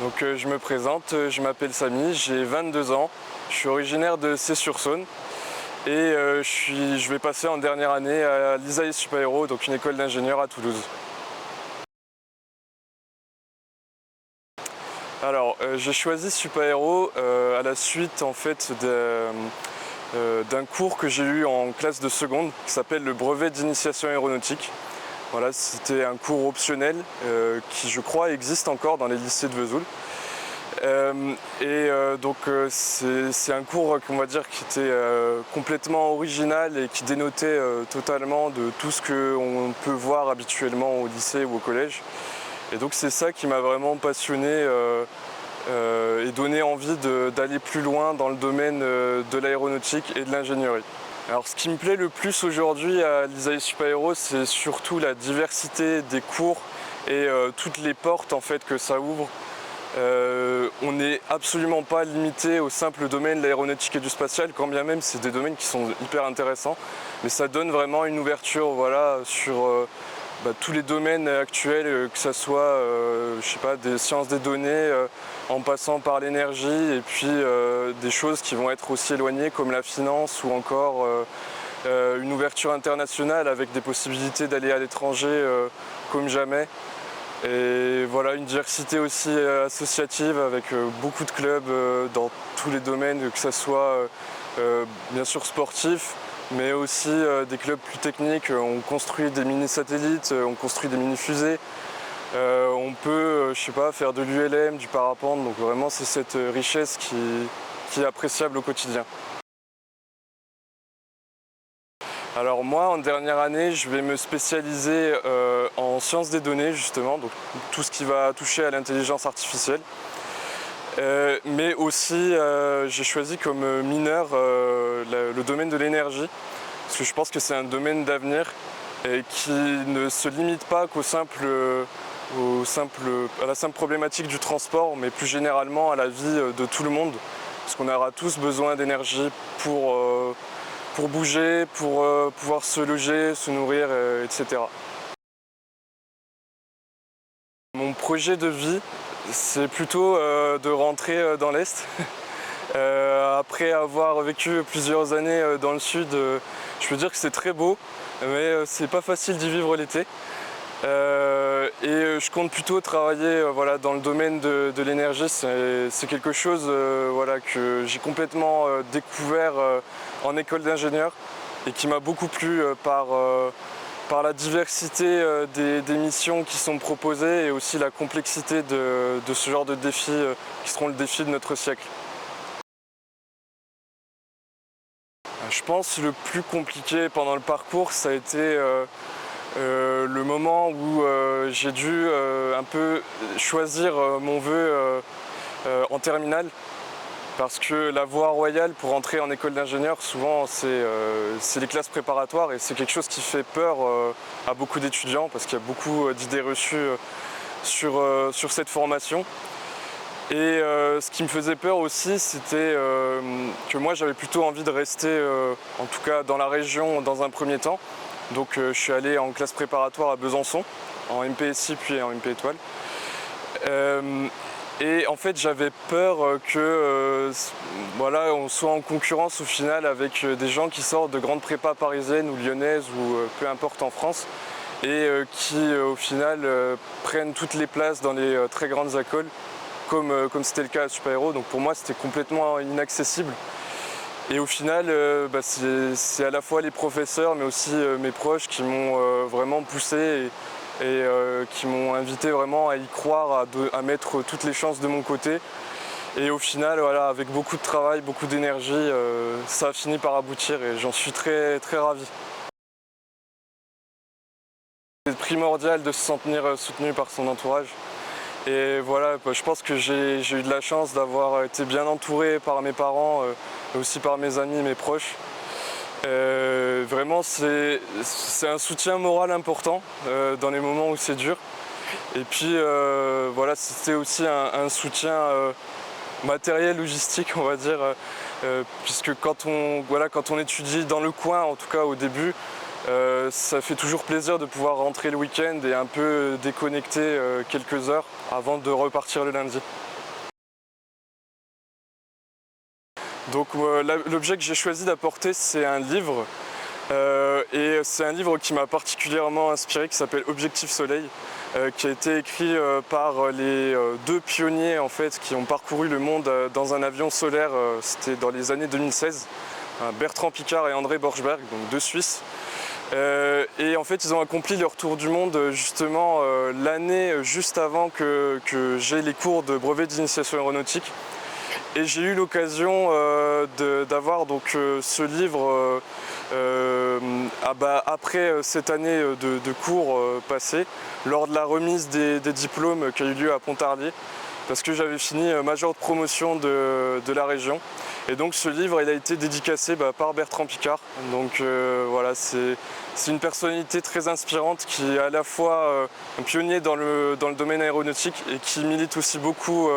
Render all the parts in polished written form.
Donc je me présente, je m'appelle Samy, j'ai 22 ans, je suis originaire de Cé-sur-Saône et je vais passer en dernière année à l'ISAE Supaéro, donc une école d'ingénieurs à Toulouse. Alors j'ai choisi Supaéro à la suite en fait d'un cours que j'ai eu en classe de seconde qui s'appelle le brevet d'initiation aéronautique. Voilà, c'était un cours optionnel qui je crois existe encore dans les lycées de Vesoul. C'est un cours qu'on va dire qui était complètement original et qui dénotait totalement de tout ce qu'on peut voir habituellement au lycée ou au collège. Et donc c'est ça qui m'a vraiment passionné et donné envie d'aller plus loin dans le domaine de l'aéronautique et de l'ingénierie. Alors ce qui me plaît le plus aujourd'hui à l'ISAE Supaéro, c'est surtout la diversité des cours et toutes les portes en fait que ça ouvre. On n'est absolument pas limité au simple domaine de l'aéronautique et du spatial, quand bien même c'est des domaines qui sont hyper intéressants, mais ça donne vraiment une ouverture voilà, sur tous les domaines actuels, que ce soit je sais pas, des sciences des données, en passant par l'énergie, et puis des choses qui vont être aussi éloignées comme la finance ou encore une ouverture internationale avec des possibilités d'aller à l'étranger comme jamais. Et voilà, une diversité aussi associative avec beaucoup de clubs dans tous les domaines, que ce soit bien sûr sportif, mais aussi des clubs plus techniques. On construit des mini-satellites, on construit des mini-fusées, on peut, je sais pas, faire de l'ULM, du parapente, donc vraiment c'est cette richesse qui est appréciable au quotidien. Alors moi, en dernière année, je vais me spécialiser en sciences des données, justement, donc tout ce qui va toucher à l'intelligence artificielle. Mais aussi, j'ai choisi comme mineur le domaine de l'énergie, parce que je pense que c'est un domaine d'avenir et qui ne se limite pas à la simple problématique du transport, mais plus généralement à la vie de tout le monde, parce qu'on aura tous besoin d'énergie pour bouger, pour pouvoir se loger, se nourrir, etc. Mon projet de vie, c'est plutôt de rentrer dans l'Est. Après avoir vécu plusieurs années dans le Sud, je peux dire que c'est très beau, mais c'est pas facile d'y vivre l'été. Et je compte plutôt travailler voilà, dans le domaine de l'énergie. C'est quelque chose voilà, que j'ai complètement découvert en école d'ingénieur et qui m'a beaucoup plu par la diversité des missions qui sont proposées et aussi la complexité de ce genre de défis qui seront le défi de notre siècle. Je pense que le plus compliqué pendant le parcours, ça a été le moment où j'ai dû un peu choisir mon vœu en terminale, parce que la voie royale pour entrer en école d'ingénieur, souvent c'est les classes préparatoires, et c'est quelque chose qui fait peur à beaucoup d'étudiants parce qu'il y a beaucoup d'idées reçues sur cette formation. Et ce qui me faisait peur aussi, c'était que moi j'avais plutôt envie de rester en tout cas dans la région dans un premier temps. Donc je suis allé en classe préparatoire à Besançon, en MPSI puis en MP étoile. Et en fait j'avais peur que voilà, on soit en concurrence au final avec des gens qui sortent de grandes prépas parisiennes ou lyonnaises ou peu importe en France, et qui au final prennent toutes les places dans les très grandes écoles comme c'était le cas à Supaéro. Donc pour moi c'était complètement inaccessible. Et au final, c'est à la fois les professeurs, mais aussi mes proches qui m'ont vraiment poussé et qui m'ont invité vraiment à y croire, à mettre toutes les chances de mon côté. Et au final, voilà, avec beaucoup de travail, beaucoup d'énergie, ça a fini par aboutir et j'en suis très, très ravi. C'est primordial de se sentir soutenu par son entourage. Et voilà, je pense que j'ai eu de la chance d'avoir été bien entouré par mes parents, et aussi par mes amis, mes proches. Vraiment, c'est un soutien moral important dans les moments où c'est dur. Et puis voilà, c'était aussi un soutien matériel, logistique, on va dire, puisque quand on étudie dans le coin, en tout cas au début, ça fait toujours plaisir de pouvoir rentrer le week-end et un peu déconnecter quelques heures avant de repartir le lundi. Donc l'objet que j'ai choisi d'apporter, c'est un livre. Et c'est un livre qui m'a particulièrement inspiré, qui s'appelle Objectif Soleil, qui a été écrit par les deux pionniers en fait, qui ont parcouru le monde dans un avion solaire. C'était dans les années 2016, Bertrand Piccard et André Borschberg, donc deux Suisses. Et en fait, ils ont accompli leur tour du monde justement l'année juste avant que j'aie les cours de brevet d'initiation aéronautique. Et j'ai eu l'occasion d'avoir donc ce livre après cette année de cours passés, lors de la remise des diplômes qui a eu lieu à Pontarlier, parce que j'avais fini major de promotion de la région. Et donc ce livre, il a été dédicacé par Bertrand Piccard. Donc voilà, c'est une personnalité très inspirante qui est à la fois un pionnier dans le domaine aéronautique et qui milite aussi beaucoup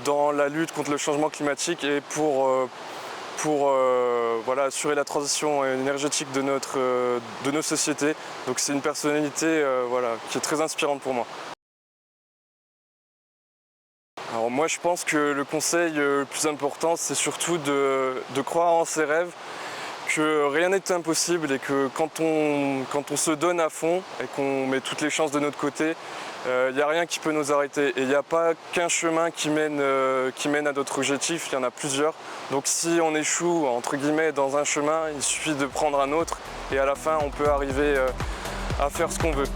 dans la lutte contre le changement climatique et pour voilà, assurer la transition énergétique de nos sociétés. Donc c'est une personnalité voilà, qui est très inspirante pour moi. Alors moi je pense que le conseil le plus important, c'est surtout de croire en ses rêves, que rien n'est impossible et que quand on se donne à fond et qu'on met toutes les chances de notre côté, il n'y a rien qui peut nous arrêter. Et il n'y a pas qu'un chemin qui mène à notre objectif, il y en a plusieurs. Donc si on échoue entre guillemets dans un chemin, il suffit de prendre un autre et à la fin on peut arriver à faire ce qu'on veut.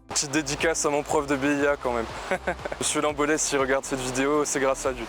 Petite dédicace à mon prof de BIA quand même. Monsieur Lambolet, s'il regarde cette vidéo, c'est grâce à lui.